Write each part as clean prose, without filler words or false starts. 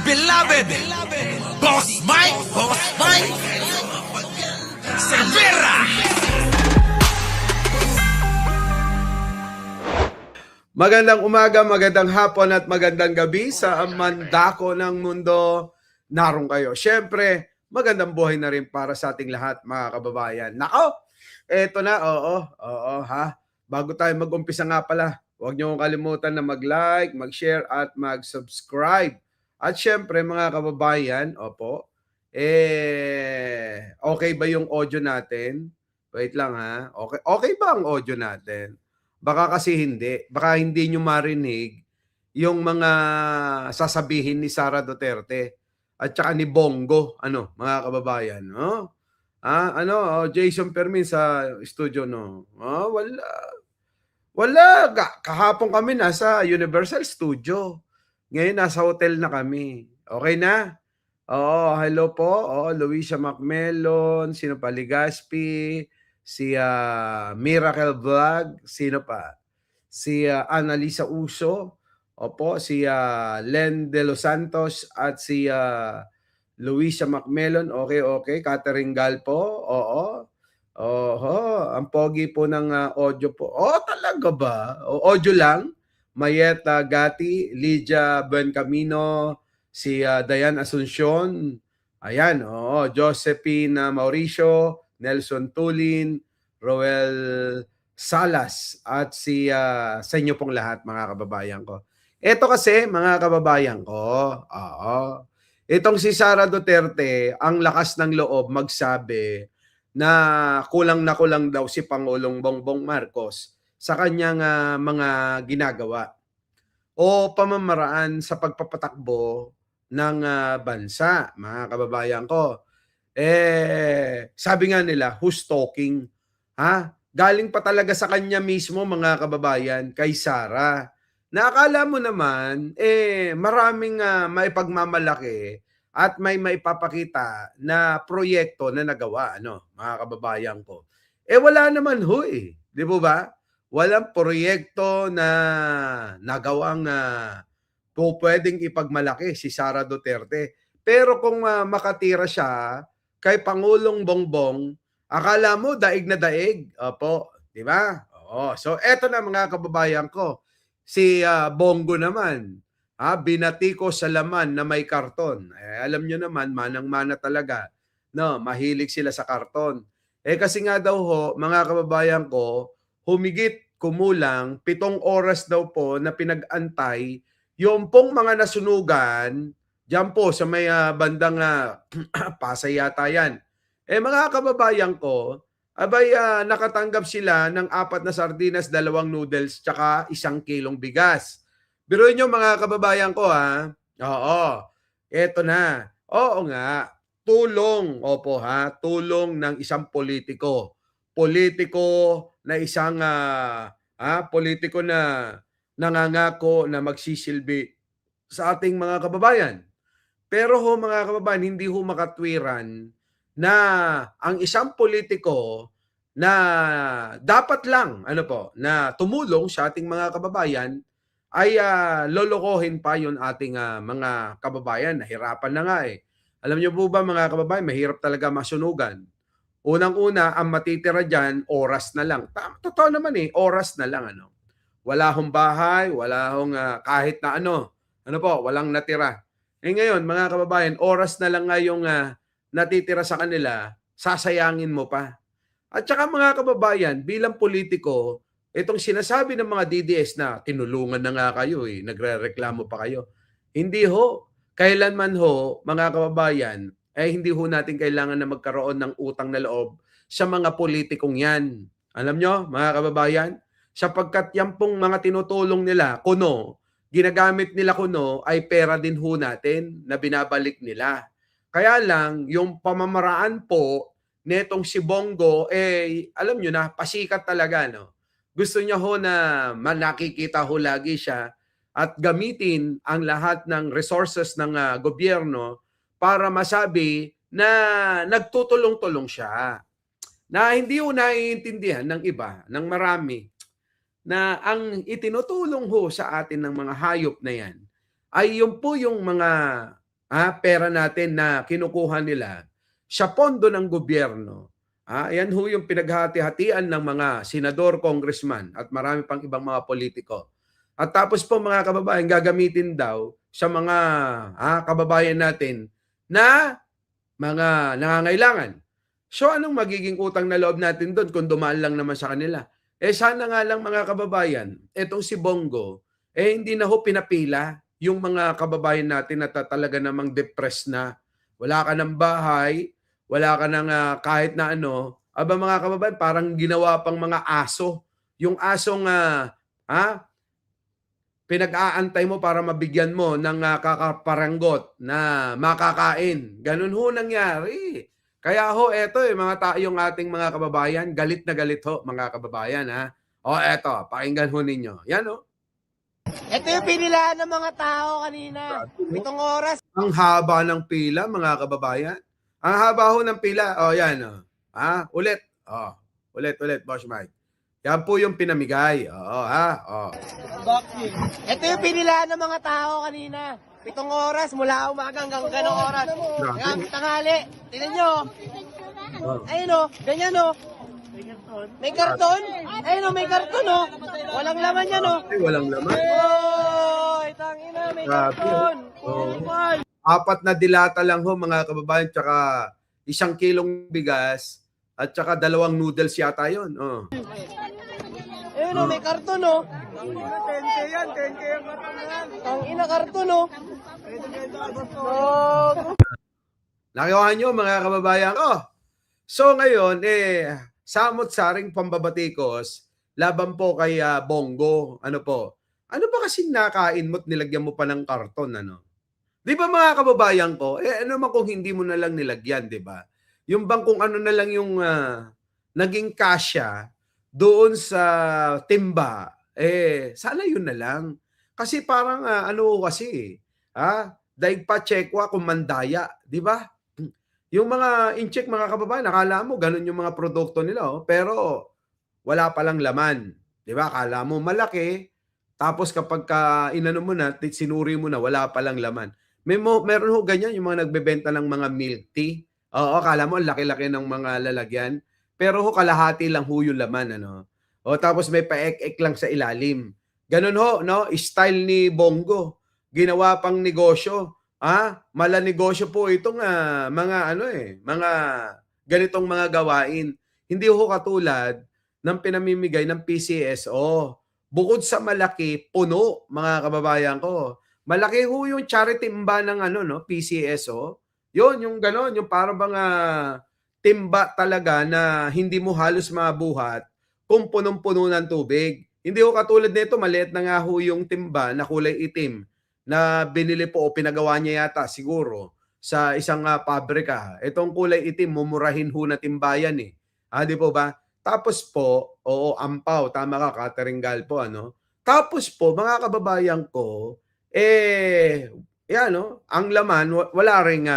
beloved Boss Mike Cervera. Magandang umaga, magandang hapon at magandang gabi sa mandako ng mundo. Naroon kayo. Siyempre, magandang buhay na rin para sa ating lahat, mga kababayan. Nako, eto na, oo, ha. Bago tayo mag-umpisa nga pala, huwag niyo kalimutan na mag-like, mag-share at mag-subscribe. At siyempre, mga kababayan, okay ba yung audio natin? Wait lang ha. Okay ba ang audio natin? Baka kasi hindi. Baka hindi nyo marinig yung mga sasabihin ni Sara Duterte at saka ni Bongo, mga kababayan, no? Jason Fermin sa studio, no? Wala. Wala. Kahapon kami nasa Universal Studio. Ngayon nasa hotel na kami. Okay na? Hello po. Luisa Macmelon, sino pa? Ligaspi, si Miracle Vlog, sino pa? Si Annalisa Uso, si Len De Los Santos at si Luisa Macmelon. Okay. Catherine Galpo, ang pogi po ng audio po. Talaga ba? Audio lang? Mayeta Gati, Lydia Buencamino, si Dayan Asuncion, ayan, Josephine Mauricio, Nelson Tulin, Roel Salas, at sa inyo pong lahat, mga kababayan ko. Ito kasi, mga kababayan ko, itong si Sara Duterte, ang lakas ng loob magsabi na kulang daw si Pangulong Bongbong Marcos sa kanyang mga ginagawa o pamamaraan sa pagpapatakbo ng bansa, mga kababayan ko. Sabi nga nila, who's talking? Galing pa talaga sa kanya mismo, mga kababayan, kay Sara. Na akala mo naman, maraming maipagmamalaki at may maipapakita na proyekto na nagawa, mga kababayan ko. Wala naman ho eh. Di po ba? Walang proyekto na nagawang pwedeng ipagmalaki si Sara Duterte. Pero kung makatira siya kay Pangulong Bongbong, akala mo daig na daig. Di ba? So eto na, mga kababayan ko. Si Bongo naman, binati ko sa laman na may karton. Alam nyo naman, manang-mana talaga. No, mahilig sila sa karton. Kasi nga daw ho, mga kababayan ko, humigit kumulang 7 oras daw po na pinag-antay yung pong mga nasunugan diyan po sa may bandang Pasay yata yan. Mga kababayan ko, nakatanggap sila ng 4 na sardinas, 2 noodles, tsaka 1 kilong bigas. Biruin nyo, mga kababayan ko, eto na. Oo nga, tulong, tulong ng isang politiko. Politiko na isang politiko na nangangako na magsisilbi sa ating mga kababayan. Pero mga kababayan, hindi makatwiran na ang isang politiko na dapat lang na tumulong sa ating mga kababayan ay lolokohin pa yon ating mga kababayan. Nahirapan na nga eh. Alam niyo po ba, mga kababayan, mahirap talaga masunugan. Unang-una, ang matitira dyan, oras na lang. Totoo naman eh, oras na lang. Wala hong bahay, wala hong kahit na walang natira. Ngayon, mga kababayan, oras na lang nga yung natitira sa kanila, sasayangin mo pa. At saka, mga kababayan, bilang politiko, itong sinasabi ng mga DDS na tinulungan na nga kayo, nagrereklamo pa kayo. Hindi ho. Kailanman ho, mga kababayan, hindi ho natin kailangan na magkaroon ng utang na loob sa mga politikong yan. Alam nyo, mga kababayan, sapagkat yan pong mga tinutulong nila, ginagamit nila ay pera din ho natin na binabalik nila. Kaya lang, yung pamamaraan po netong si Bongo, alam nyo na, pasikat talaga, no? Gusto niya ho na nakikita ho lagi siya at gamitin ang lahat ng resources ng gobyerno para masabi na nagtutulong-tulong siya. Na hindi ho naiintindihan ng iba, ng marami, na ang itinutulong ho sa atin ng mga hayop na yan ay yung po yung mga pera natin na kinukuha nila sa pondo ng gobyerno. Yan ho yung pinaghati-hatian ng mga senador, congressman at marami pang ibang mga politiko. At tapos po mga kababayan, gagamitin daw sa mga kababayan natin na mga nangangailangan. So anong magiging utang na loob natin doon kung dumaan lang naman sa kanila? Sana nga lang mga kababayan, etong si Bongo, hindi na ho pinapila yung mga kababayan natin na talaga namang depressed na. Wala ka ng bahay, wala ka ng kahit na ano. Aba mga kababayan, parang ginawa pang mga aso. Yung asong pinag-aantay mo para mabigyan mo ng kakaparanggot na makakain. Ganun ho nangyari. Kaya ho, eto yung ating mga kababayan, galit na galit ho, mga kababayan eto, pakinggan ho ninyo. Yan ho. Ito yung pinilaan ng mga tao kanina. 7 oras. Ang haba ng pila, mga kababayan. Ang haba ho ng pila. Yan. Ulit. Ulit, Boss Mike. Yan po yung pinamigay. Ito yung pinilaan ng mga tao kanina. 7 oras mula umaga hanggang ganong oras. Hanggang tanghali. Tingnan nyo. Ayun o. Ganyan o. May karton? Ayun o, may karton o. Walang laman yan o. Walang laman. Tangina, may karton. Apat na dilata lang ho mga kababayan, tsaka 1 kilong bigas at tsaka 2 noodles yata yun. Ayun o, may karton o. 10K yan, 10K yung karton yan. Tangina, karton o. Nakiwahan nyo mga kababayan ko. So ngayon, samot-saring pambabatikos laban po kay Bongo. Ano po? Ano ba kasing nakain mo't nilagyan mo pa ng karton, ano? Di ba mga kababayan ko? Ano man kung hindi mo na lang nilagyan, di ba? Yung bang kung ano na lang yung naging kasya doon sa timba, sana yun na lang. Kasi parang kasi, daig pa tsekwa kung mandaya, di ba? Yung mga incheck mga kababayan, nakala mo ganun yung mga produkto nila, pero wala palang laman. Di ba? Akala mo malaki, tapos kapag inano mo na, sinuri mo na, wala palang laman. Meron ho ganyan, yung mga nagbebenta ng mga milk tea. Akala mo ang laki-laki ng mga lalagyan, pero ho kalahati lang ho yung laman, ano. Tapos may paek-ek lang sa ilalim. Ganun ho, no? Style ni Bongo. Ginawa pang negosyo. Mala negosyo po itong mga ganitong mga gawain. Hindi ho katulad ng pinamimigay ng PCSO. Bukod sa malaki, puno, mga kababayan ko. Malaki ho yung charity timba ng PCSO. Yun, yung gano'n, yung parang timba talaga na hindi mo halos mabuhat kung punong-puno ng tubig. Hindi ho katulad nito, maliit na nga ho yung timba na kulay itim na binili po o pinagawa niya yata siguro sa isang pabrika. Itong kulay itim, mumurahin ho na timbayan di po ba? Tapos po, ampaw, tama ka, Catherine Galpo, ano? Tapos po, mga kababayan ko, ang laman, wala ring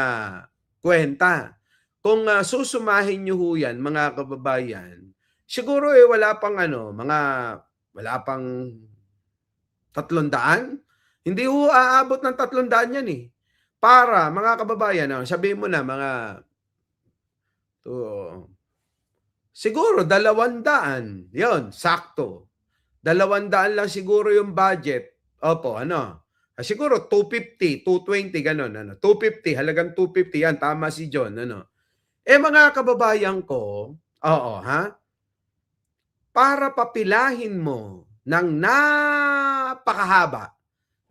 kwenta. Kung susumahin nyo ho yan, mga kababayan, siguro wala pang wala pang 300. Hindi ho aabot ng 300 yan Para, mga kababayan, sabihin mo na siguro 200. Yon, sakto. 200 lang siguro yung budget. Opo, siguro 250, 220 ganun, 250, halagang 250 yan, tama si John, mga kababayan ko, para papilahin mo ng napakahaba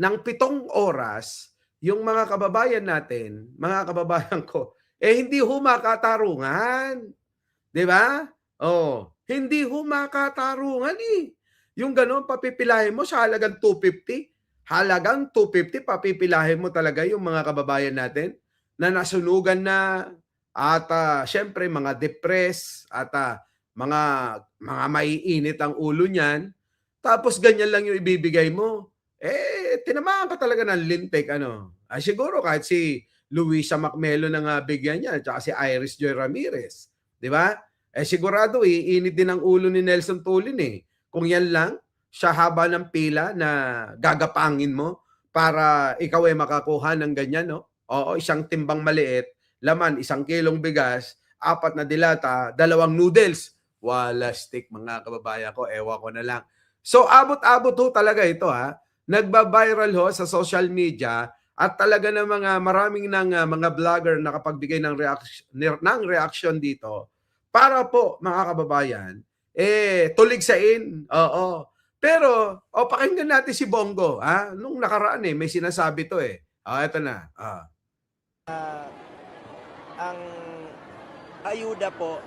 ng 7 oras yung mga kababayan natin, mga kababayan ko, hindi ho makatarungan. 'Di ba? Hindi ho makatarungan Yung gano'n papipilahin mo sa halagang 250, papipilahin mo talaga yung mga kababayan natin na nasunugan na at syempre mga depressed at mga maiinit ang ulo niyan. Tapos ganyan lang yung ibibigay mo. Tinamaan ka talaga ng lintik, siguro kahit si Luisa Macmelo na nga bigyan niya, at si Iris Joy Ramirez. Di ba? Sigurado, iinit din ang ulo ni Nelson Tulin Kung yan lang, sa haba ng pila na gagapangin mo para ikaw ay makakuha ng ganyan, no? Oo, isang timbang maliit, laman, 1 kilong bigas, 4 na dilata, 2 noodles. Wala stick, mga kababayan ko, ewan ko na lang. So, abot-abot ho talaga ito, ha. Nagba-viral ho sa social media at talaga ng maraming mga vlogger nakapagbigay ng reaction dito para po, mga kababayan, tuligsain. Oo. Pero, pakinggan natin si Bongo, ha? Nung nakaraan may sinasabi to eto na. Ang ayuda po,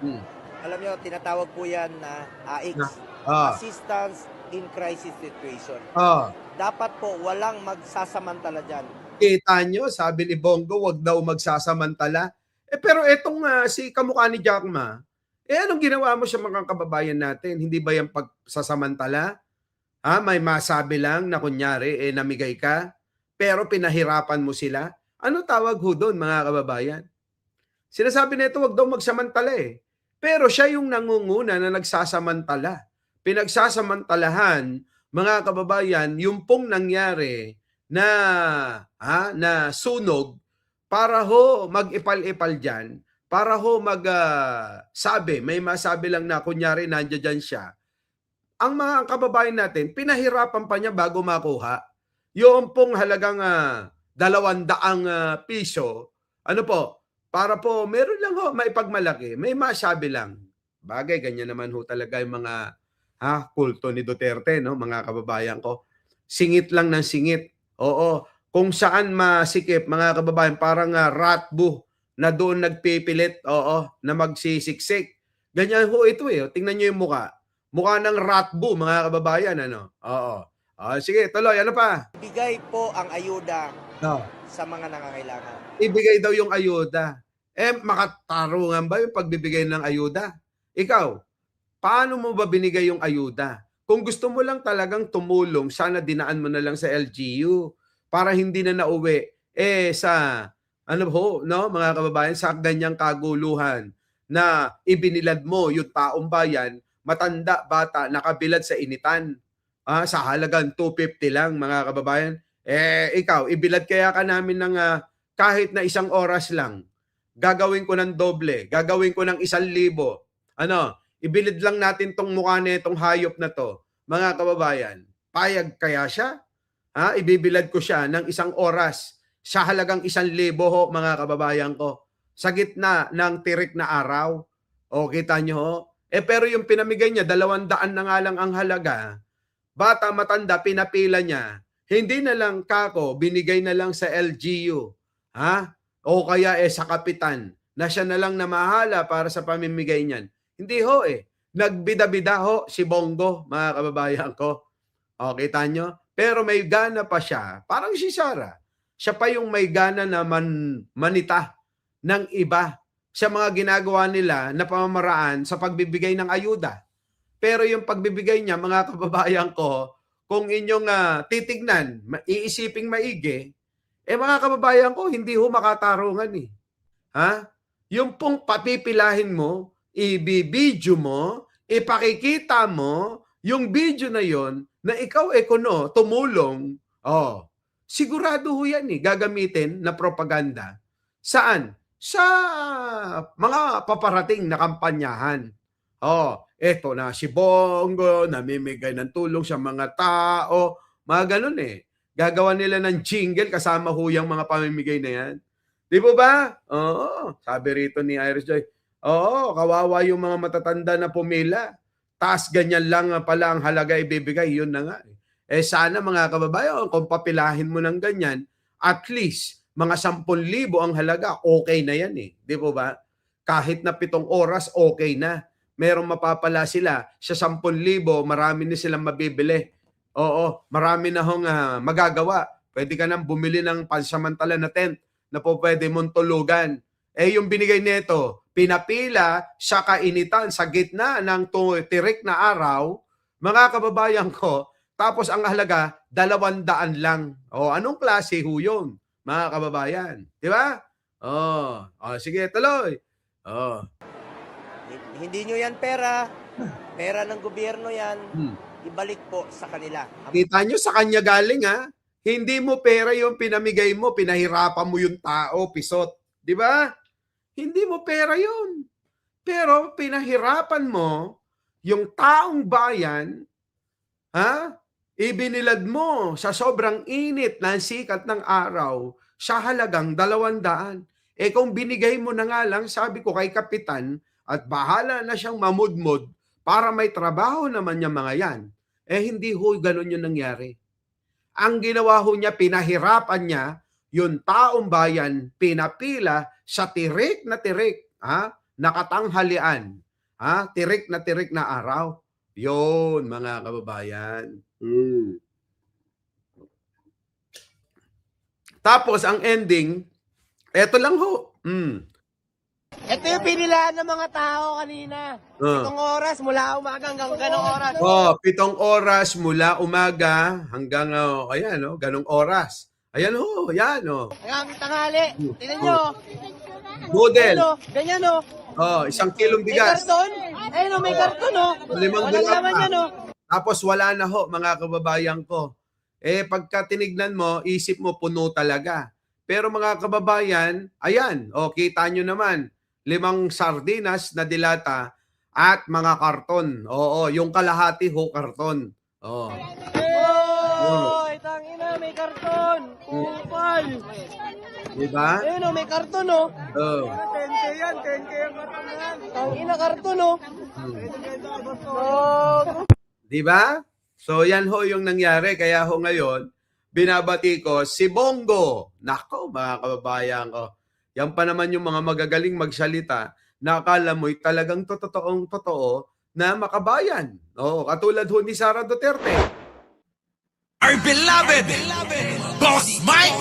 Hmm. alam nyo, tinatawag po yan na AIX, Ah. Assistance in Crisis Situation. Ah. Dapat po walang magsasamantala dyan. Kita nyo, sabi ni Bongo, wag daw magsasamantala. Pero etong si kamukha ni Jack Ma, anong ginawa mo sa mga kababayan natin? Hindi ba yung pagsasamantala? May masabi lang na kunyari, namigay ka, pero pinahirapan mo sila? Ano tawag ho doon, mga kababayan? Sinasabi nito, wag daw magsamantala Pero siya yung nangunguna na nagsasamantala. Pinagsasamantalahan, mga kababayan, yung pong nangyari na na sunog para ho mag-ipal-ipal diyan, para ho sabi, may masabi lang na kunyari nandiyan dyan siya. Ang mga kababayan natin, pinahirapan pa niya bago makuha. Yung pong halagang 200 piso, ano po, para po meron lang ho maipagmalaki, may masabi lang. Bagay, ganyan naman ho talaga yung mga kulto ni Duterte, no, mga kababayan ko. Singit lang ng singit. Oo, kung saan masikip, mga kababayan, parang ratbo na doon nagpipilit, na magsisiksik. Ganyan ho ito Tingnan niyo yung mukha. Mukha ng ratbo, mga kababayan, ano? Oo. Sige, tuloy. Ano pa? Bigay po ang ayuda No. sa mga nangangailangan. Ibigay daw yung ayuda. Makatarungan ba yung pagbibigay ng ayuda? Ikaw, paano mo ba binigay yung ayuda? Kung gusto mo lang talagang tumulong, sana dinaan mo na lang sa LGU para hindi na nauwi sa mga kababayan, sa ganyang kaguluhan na ibinilad mo yung taong bayan, matanda, bata, nakabilad sa initan. Sa halagang 250 lang, mga kababayan. Ikaw, ibilad kaya ka namin ng kahit na 1 oras lang. Gagawin ko ng doble, gagawin ko ng 1,000. Ibilid lang natin tong mukha nitong hayop na to. Mga kababayan, payag kaya siya? Ibibilad ko siya ng 1 oras sa halagang 1,000 ho, mga kababayan ko. Sa gitna ng tirik na araw. O, kita nyo ho? Pero yung pinamigay niya, 200 na nga lang ang halaga. Bata, matanda, pinapila niya. Hindi na lang kako, binigay na lang sa LGU. O kaya sa kapitan, na siya na lang namahala para sa pamimigay niyan. Hindi ho Nagbida-bida ho si Bongo, mga kababayan ko. O, kita nyo? Pero may gana pa siya. Parang si Sara. Siya pa yung may gana na manita ng iba sa mga ginagawa nila na pamamaraan sa pagbibigay ng ayuda. Pero yung pagbibigay niya, mga kababayan ko, kung inyong titignan, iisiping maigi, mga kababayan ko, hindi ho makatarungan Yung pong papipilahin mo, ibibidyo mo, ipakikita mo, yung video na yon na ikaw tumulong, sigurado ho yan gagamitin na propaganda. Saan? Sa mga paparating na kampanyahan. Eto na si Bongo, namimigay ng tulong sa mga tao, mga ganun Gagawa nila ng jingle kasama ho yung mga pamimigay na yan. Di po ba? Oo, sabi rito ni Iris Joy. Oo, kawawa yung mga matatanda na pumila. Taas ganyan lang pala ang halaga ibibigay, yun na nga. Sana mga kababayan, kung papilahin mo ng ganyan, at least mga 10,000 ang halaga, okay na yan Di po ba? Kahit na 7 oras, okay na. Merong mapapala sila sa 10,000, marami na silang mabibili. Oo, marami na hong magagawa. Pwede ka nang bumili ng pansamantala na tent na po pwede mong tulugan. Yung binigay nito, pinapila sa kainitan, sa gitna ng tirik na araw, mga kababayan ko, tapos ang halaga, 200 lang. Anong klase ho yun, mga kababayan? Di ba? Sige, tuloy. Hindi nyo yan pera. Pera ng gobyerno yan. Ibalik po sa kanila. Kita nyo, sa kanya galing Hindi mo pera yung pinamigay mo, pinahirapan mo yung tao, pisot. Di ba? Hindi mo pera yun. Pero pinahirapan mo yung taong bayan, ha? Ibinilad mo sa sobrang init ng sikat ng araw sa halagang 200. Eh kung binigay mo na nga lang, sabi ko kay Kapitan, at bahala na siyang mamudmod para may trabaho naman yung mga yan. Eh hindi ho ganun yung nangyari. Ang ginawa ho niya, pinahirapan niya yung taong bayan, pinapila sa tirik na tirik, nakatanghalian, tirik na araw. Yun, mga kababayan. Tapos, ang ending, eto lang ho. Ito yung pinilaan ng mga tao kanina. 7 oras mula umaga hanggang ganong oras. 7 oras mula umaga hanggang, ayan, ganong oras. Ayan ho, yan Hanggang tanghali. Tingnan nyo. Noodle. Ayun, ganyan 1 kilong May bigas. karton. Ayun may karton 5 Walang dulap laman pa. yan Tapos wala na ho, mga kababayan ko. Eh, pagka tinignan mo, isip mo puno talaga. Pero mga kababayan, ayan, kita nyo naman, 5 sardinas na dilata at mga karton. Oo, yung kalahati ho, karton. Oy, tangina, may karton. Kupal. Diba? Ayun may karton 10K yan, 10K yung karton yan. Tangina, karton Diba? So yan ho yung nangyari. Kaya ho ngayon, binabati ko si Bongo. Nako, mga kababayan ko. Yan pa naman yung mga magagaling magsalita na akala mo'y talagang totoo na makabayan. Katulad ho ni Sara Duterte. Our beloved Boss Mike